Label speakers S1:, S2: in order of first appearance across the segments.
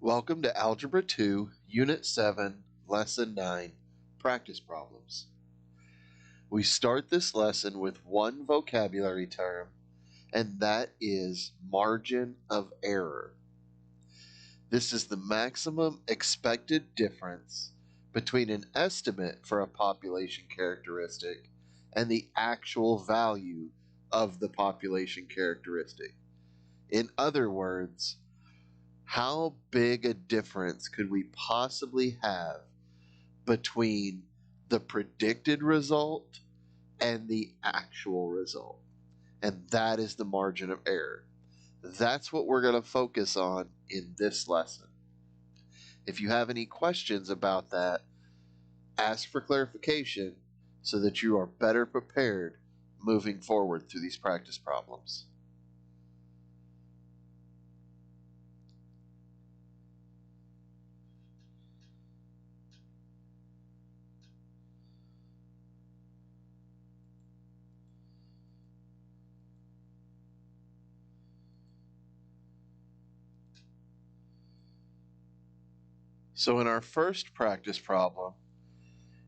S1: Welcome to Algebra 2, Unit 7, Lesson 9, Practice Problems. We start this lesson with one vocabulary term, and that is margin of error. This is the maximum expected difference between an estimate for a population characteristic and the actual value of the population characteristic. In other words, how big a difference could we possibly have between the predicted result and the actual result? And that is the margin of error. That's what we're going to focus on in this lesson. If you have any questions about that, ask for clarification so that you are better prepared moving forward through these practice problems. So in our first practice problem,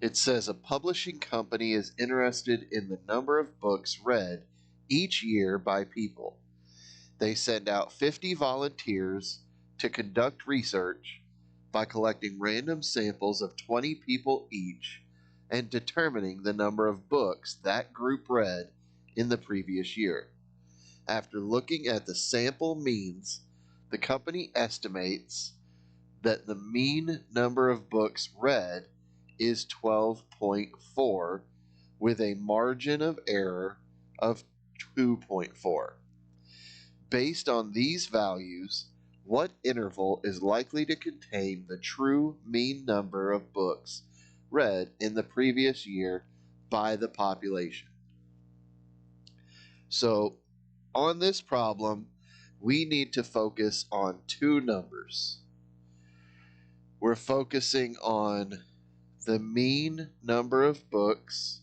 S1: it says a publishing company is interested in the number of books read each year by people. They send out 50 volunteers to conduct research by collecting random samples of 20 people each and determining the number of books that group read in the previous year. After looking at the sample means, the company estimates that the mean number of books read is 12.4 with a margin of error of 2.4. Based on these values, what interval is likely to contain the true mean number of books read in the previous year by the population? So, on this problem, we need to focus on two numbers. We're focusing on the mean number of books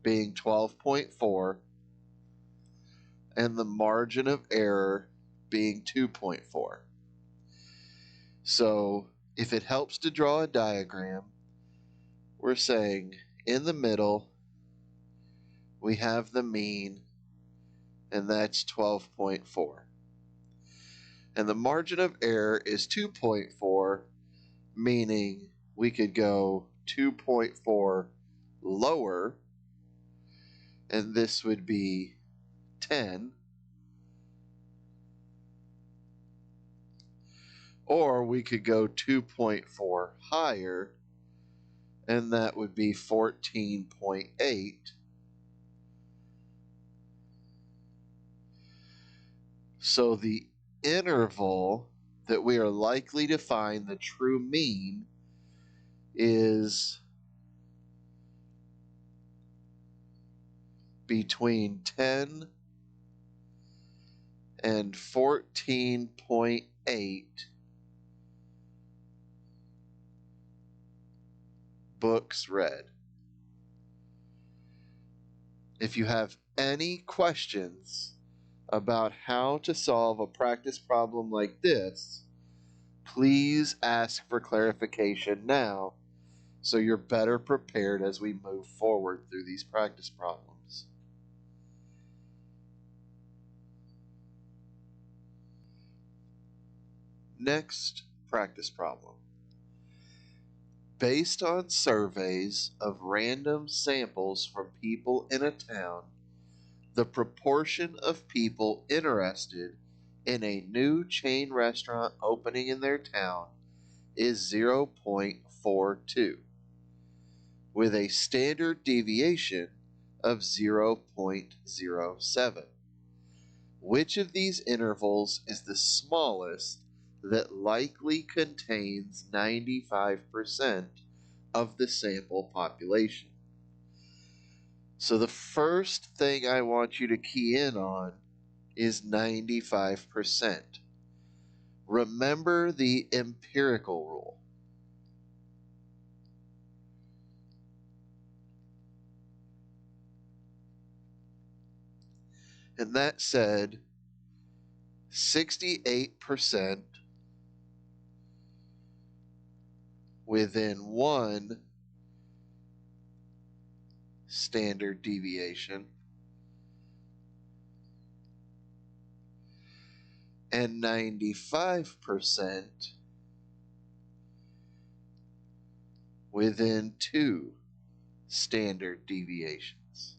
S1: being 12.4 and the margin of error being 2.4. So if it helps to draw a diagram, we're saying in the middle we have the mean, and that's 12.4. And the margin of error is 2.4, meaning we could go 2.4 lower, and this would be 10, or we could go 2.4 higher, and that would be 14.8. So the interval that we are likely to find the true mean is between 10 and 14.8 books read. If you have any questions about how to solve a practice problem like this, please ask for clarification now so you're better prepared as we move forward through these practice problems. Next practice problem. Based on surveys of random samples from people in a town, the proportion of people interested in a new chain restaurant opening in their town is 0.42, with a standard deviation of 0.07. Which of these intervals is the smallest that likely contains 95% of the sample population? So the first thing I want you to key in on is 95%. Remember the empirical rule. And that said 68% within 1 standard deviation and 95% within 2 standard deviations.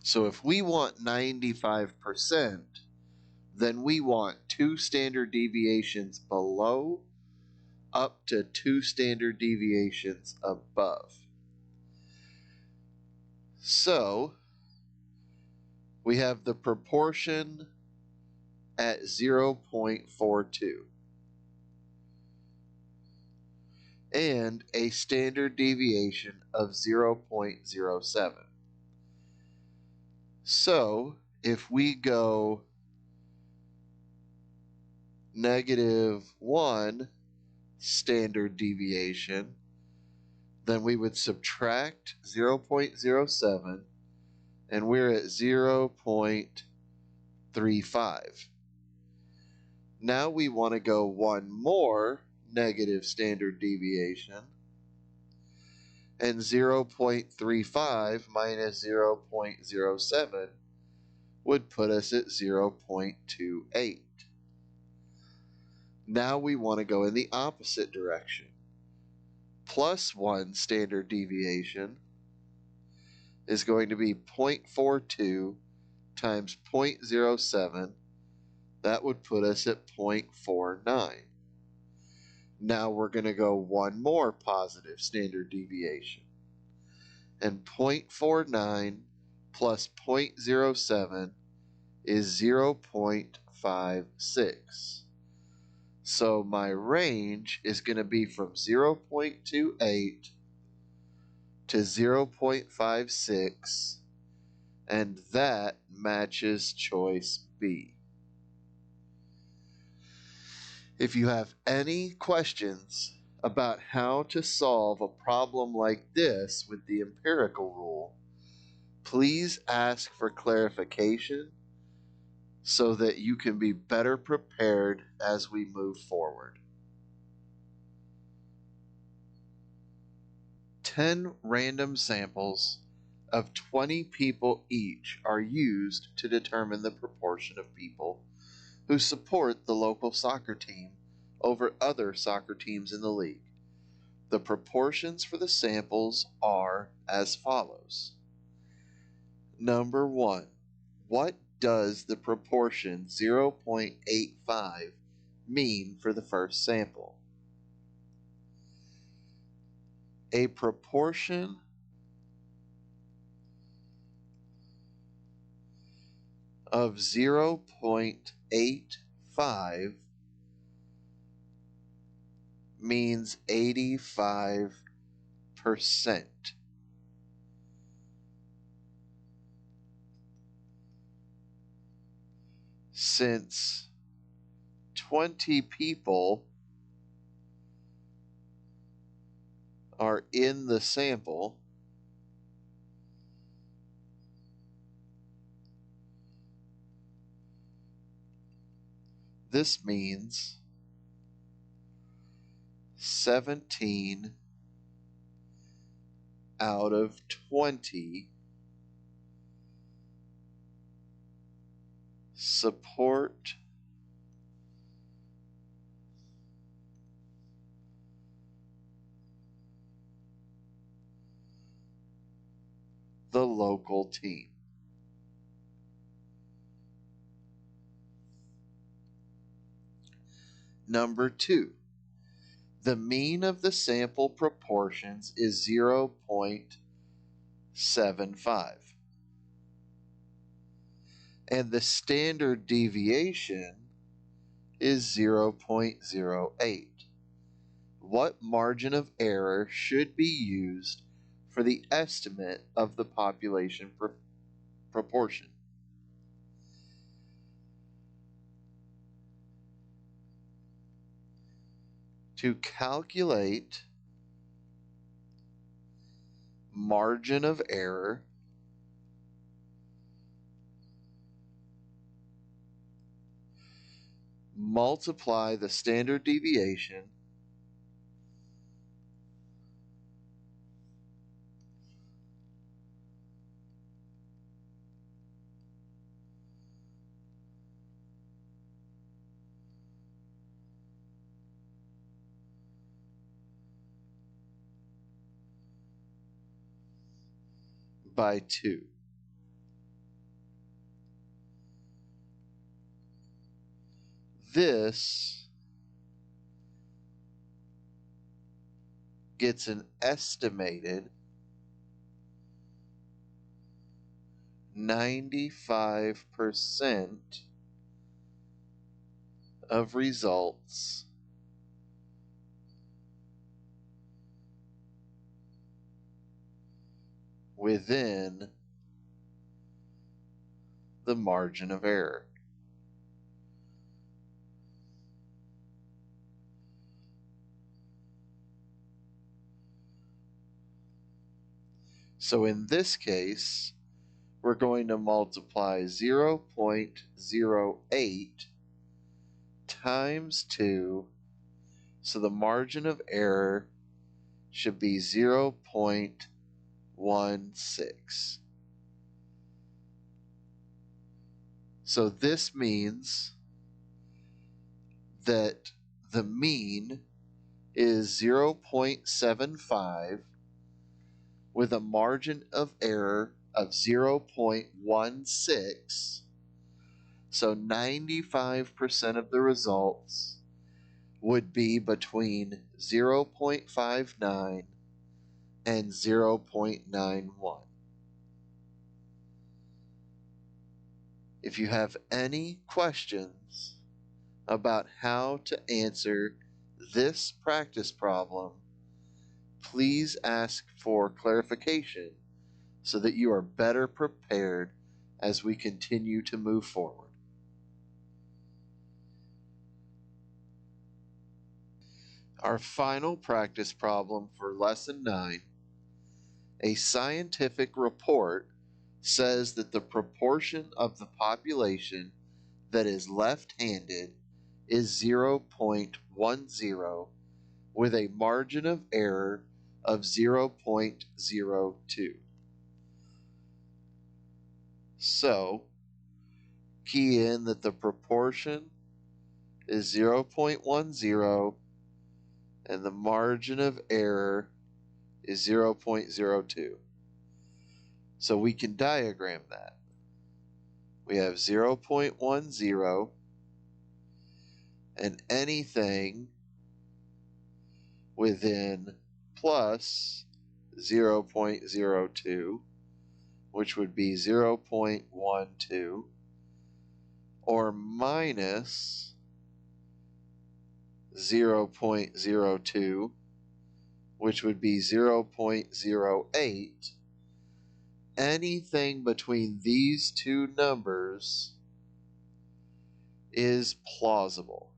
S1: So if we want 95%, then we want 2 standard deviations below up to 2 standard deviations above. So we have the proportion at 0.42 and a standard deviation of 0.07. So if we go -1 standard deviation, then we would subtract 0.07 and we're at 0.35. Now we want to go one more negative standard deviation, and 0.35 minus 0.07 would put us at 0.28. Now we want to go in the opposite direction. Plus 1 standard deviation is going to be 0.42 times 0.07. That would put us at 0.49. Now we're going to go one more positive standard deviation. And 0.49 plus 0.07 is 0.56. So my range is going to be from 0.28 to 0.56, and that matches choice B. If you have any questions about how to solve a problem like this with the empirical rule, please ask for clarification so that you can be better prepared as we move forward. 10 random samples of 20 people each are used to determine the proportion of people who support the local soccer team over other soccer teams in the league. The proportions for the samples are as follows. Number 1. What does the proportion 0.85 mean for the first sample? A proportion of 0.85 means 85%. Since 20 people are in the sample, this means 17 out of 20 support the local team. Number 2. The mean of the sample proportions is 0.75. And the standard deviation is 0.08. What margin of error should be used for the estimate of the population proportion? To calculate margin of error, multiply the standard deviation by 2. This gets an estimated 95% of results within the margin of error. So in this case, we're going to multiply 0.08 times 2, so the margin of error should be 0.16. So this means that the mean is 0.75 with a margin of error of 0.16. So 95% of the results would be between 0.59 and 0.91. If you have any questions about how to answer this practice problem, please ask for clarification so that you are better prepared as we continue to move forward. Our final practice problem for Lesson 9, a scientific report says that the proportion of the population that is left-handed is 0.10 with a margin of error of 0.02. So, key in that the proportion is 0.10 and the margin of error is 0.02. So we can diagram that. We have 0.10 and anything within plus 0.02, which would be 0.12, or minus 0.02, which would be 0.08. Anything between these two numbers is plausible.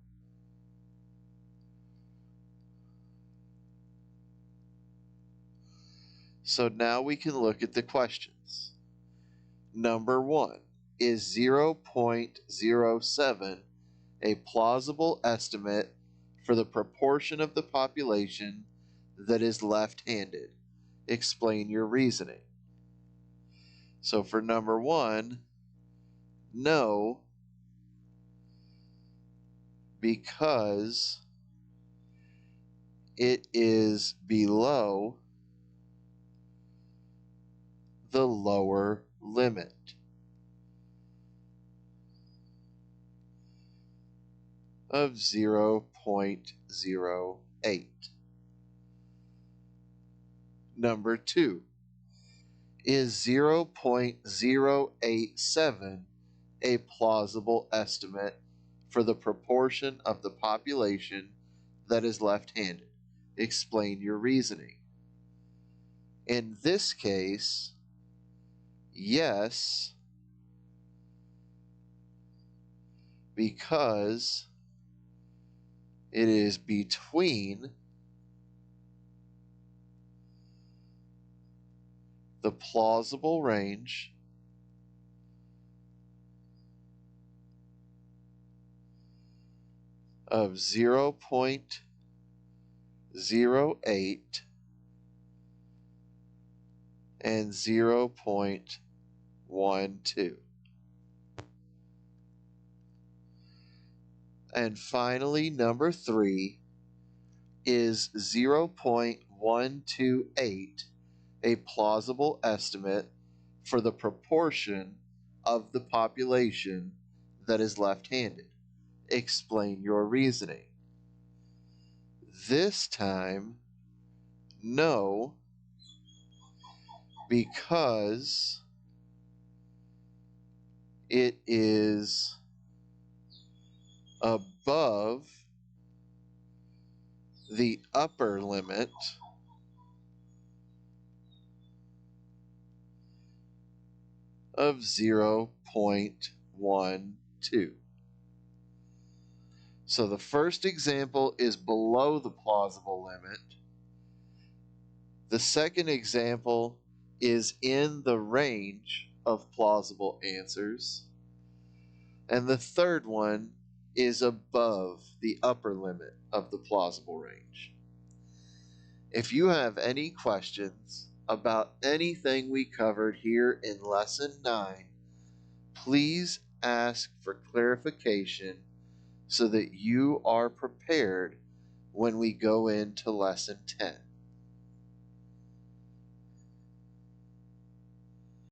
S1: So now we can look at the questions. Number 1, is 0.07 a plausible estimate for the proportion of the population that is left-handed? Explain your reasoning. So for number 1, no, because it is below the lower limit. Of 0.08. Number 2, is 0.087 a plausible estimate for the proportion of the population that is left-handed? Explain your reasoning. In this case, yes, because it is between the plausible range of 0.08 and 0.12. And finally, number 3 is 0.128, a plausible estimate for the proportion of the population that is left-handed. Explain your reasoning. This time, no, because it is above the upper limit of 0.12. So the first example is below the plausible limit. The second example is in the range of plausible answers. And the third one is above the upper limit of the plausible range. If you have any questions about anything we covered here in Lesson 9, please ask for clarification so that you are prepared when we go into Lesson 10.